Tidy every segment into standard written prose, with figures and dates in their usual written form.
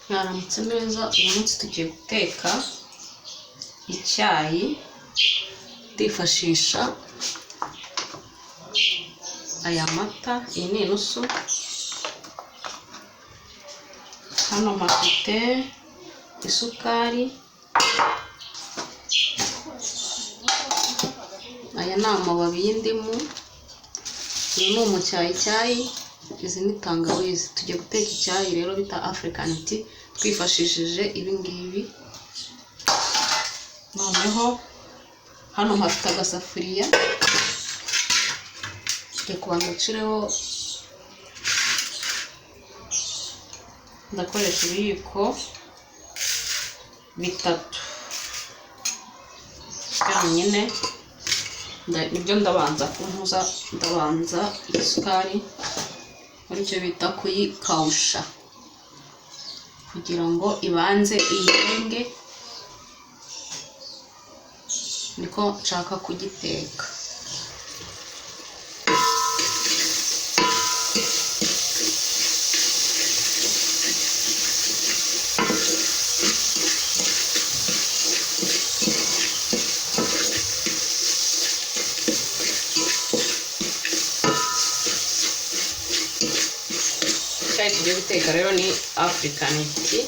Mwaramutse neza. Uyu munsi tugiye guteka icyayi twifashisha aya mata. Iyi ni inusu. Hano mpafite isukari, aya ni amababi y'indimu, iyi ni umucyayicyayi, izi ni tangawizi. Tugiye guteka icyayi rero bita African tea twifashishije ibi ngibi. Noneho hano mpafite agasafuriya, tugiye kubanza nshyireho, ndakoresha ibiyiko bitatu byonyine. Nibyo ndabanza kuntuza, ndabanza isukari muri cyo bita kuyikawusha kugira ngo ibanze iyenge, niko nshaka kugiteka. Icyayi tugiye guteka rero ni African tea.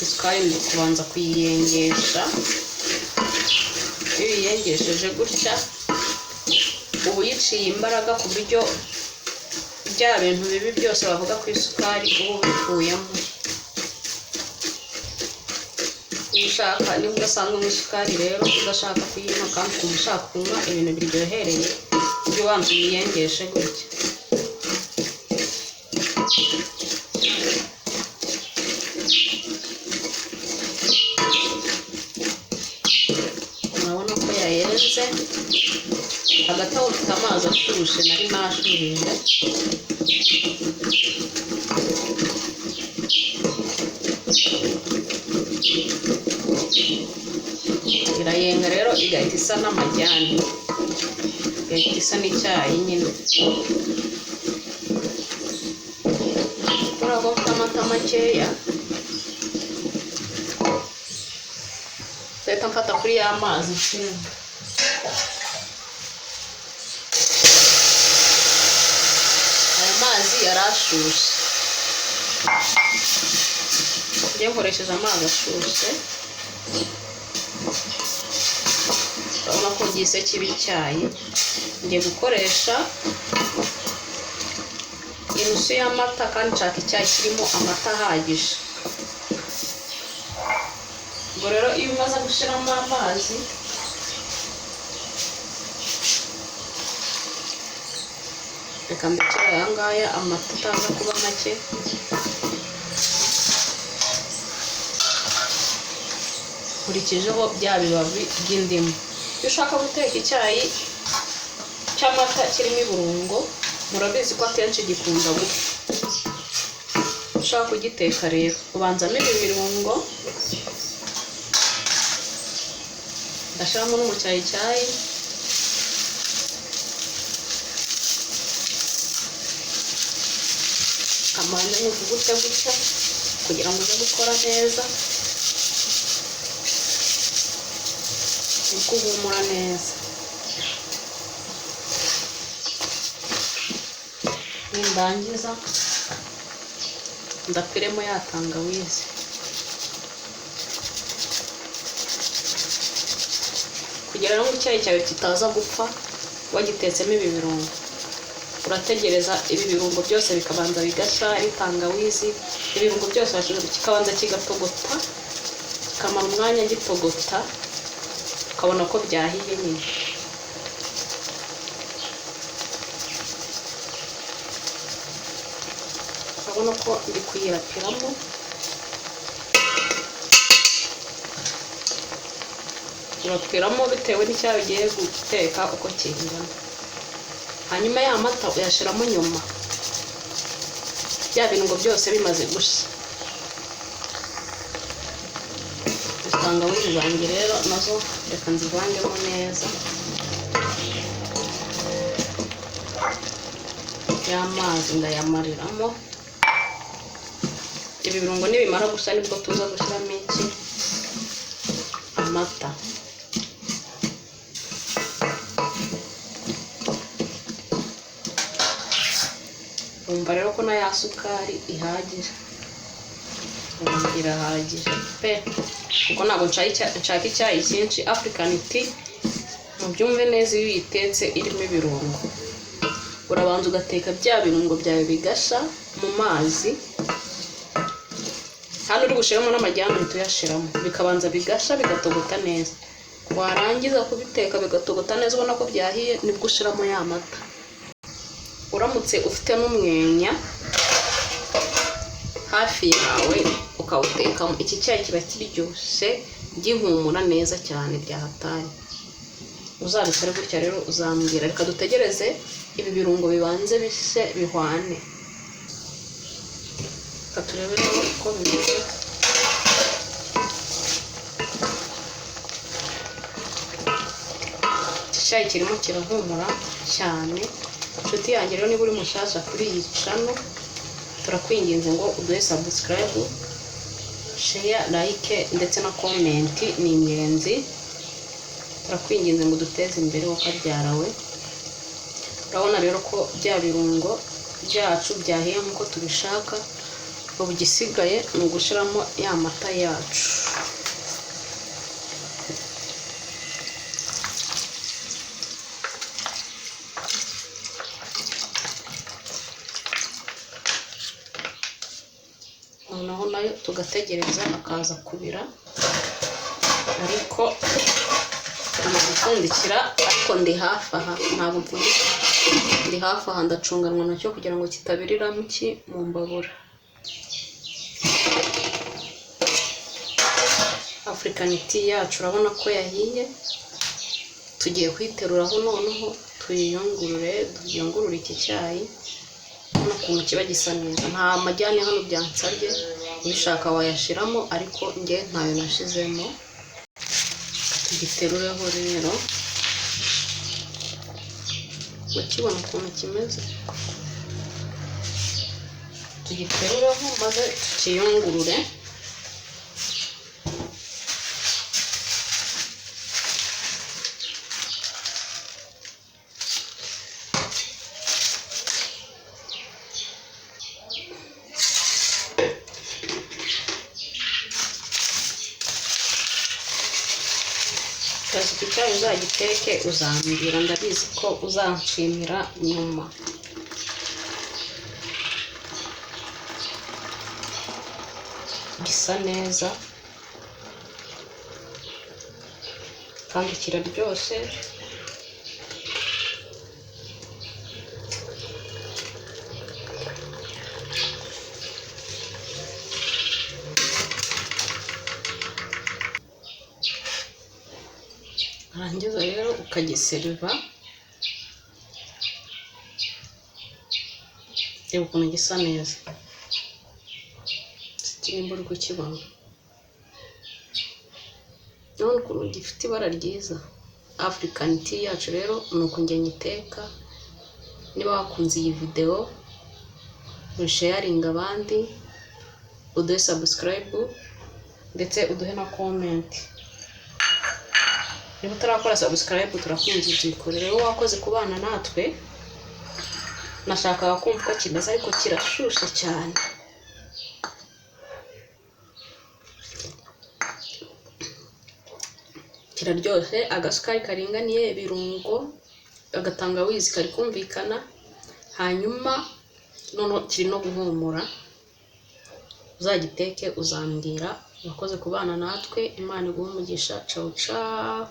Isukari ndi kubanza kuyiyengesha. Iyo uyiyengesheje gutya uba uyiciye imbaraga ku buryo bya bintu bibi byose bavuga ku isukari uba ubikuyemo. Ushaka niba udasanzwe mu isukari rero udashaka kuyinywa kandi ukumva ushaka kunywa ibintu biryohereye, ujye ubanza uyiyengeshe gutya. Urabona ko yayenze. Hagati aho ufite amazi ashyushye nari nashyuhije. Irayenga rero igahita isa n'amajyane, igahita isa n'icyayi nyine. Urabona ko mfite amata makeya, leta mfata kuri ya mazi nshyira. Aya mazi yarashyushye, ngiye nkoresheje amazi ashyushye. Urabona ko gise kiba icyayi. Ngiye gukoresha inusu y'amata kandi nshaka icyayi kirimo amata ahagije. Ubwo rero iyo umaze gushyiramo amazi, reka mbikire aya ngaya amata ataza kuba make. Nkurikijeho bya bibabi by'indimu. Iyo ushaka guteka icyayi cy'amata kirimo ibirungo, murabizi ko akenshi gikunda gupfa. Ushaka kugiteka rero ubanzamo ibi birungo, ndashyiramo n'umucyayicyayi, kamanza nuko gutya gutya kugira ngo uze gukora neza, nuko uhumura neza. Nindangiza ndapiremo ya tangawizi. Kugira ngo icyayi cyawe kitaza gupfa wagitetsemo ibi birungo, urategereza ibi birungo byose bikabanza bigashya. Ari tangawizi, ibirungo byose kikabanza kigatogota, kikamara umwanya gitogota, ukabona ko byahiye nyine. Urabona ko ndi kuyirapiramo. Urapiramo bitewe n'icyayi ugiye guteka uko kingana. Hanyuma ya mata uyashyiramo nyuma, bya birungo byose bimaze gushya. Tangawizi zanjye rero nazo reka nzivangemo neza. y'amazi ndayamariramo ibi birungo nibimara gusa nibwo tuza gushyiramo iki, amata. Umva rero ko na ya sukari ihagije, irahagije pe, kuko ntabwo nshaka icyayi cyinshi. African tea mubyumve neza, iyo uyitetse irimo ibirungo, urabanza ugateka bya birungo byawe bigasha mu mazi. Hano uri gushiramo n'amajyane tuyashiramo, bikabanza bigasha bigatogota neza. Warangiza kubiteka bigatogota neza ubona ko byahiye, nibwo ushiramo ya mata. Uramutse ufite n'umwenya hafi yawe ukawutekamo, iki cyayi kiba kiryoshye gihumura neza cyane byahatari. Uzabikore gutya rero uzambwira. Reka dutegereze ibi birungo bibanze bishye bihwane. Reka turebe uko bimeze. Icyayi kirimo kirahumura cyane. Inshuti yanjye rero, niba uri mushyashya kuri iyi channel, turakwinginze ngo uduhe subscribe, share, like ndetse na comment, ni ingenzi. Turakwinginze ngo duteze imbere wakabyarawe. Urabona rero ko bya birungo byacu byahiye nk'uko tubishaka. Ubu gisigaye ni ugushyiramo ya mata yacu. Noneho nayo tugategereza akaza kubira, ariko gupfundikira, ariko ndi hafi aha, ntabwo mpfundikira, ndi hafi aha, ndacunganwa nacyo kugira ngo kitabiriramo iki mu mbabura. African tea yacu urabona ko yahiye, tugiye kuyiteruraho noneho tuyiyungurure iki cyayi. Urabona ukuntu kiba gisa neza, nta majyane hano byansabye, ubishaka wayashiramo ariko njye ntayo nashizemo. Tugiterureho rero, ukibona ukuntu kimeze, tugiterureho maze tukiyungurure. Iki cyayi uzagiteke uzambwira, ndabizi ko uzanshimira nyuma. Gisa neza kandi kiraryoshye. Arangiza rero ukagiseriva. Reba ukuntu gisa neza, nimba uri kukibona. None ukuntu gifite ibara ryiza. African tea yacu rero ni uko njye nyiteka. Niba wakunze iyi video, usharinga abandi, uduhe subscribe ndetse uduhe na comment. Niba utarakora subscribe turakwinginze uyikore. Rero wakoze kubana natwe, nashakaga kumva ko kimeze ariko kirashushe cyane. Kiraryoshye, agasukari karinganiye, ibirungo, agatangawizi kari kumvikana, hanyuma none kiri no guhumura. Uzagiteke uzambwira. Wakoze kubana natwe, Imana iguhe umugisha. Ciao ciao.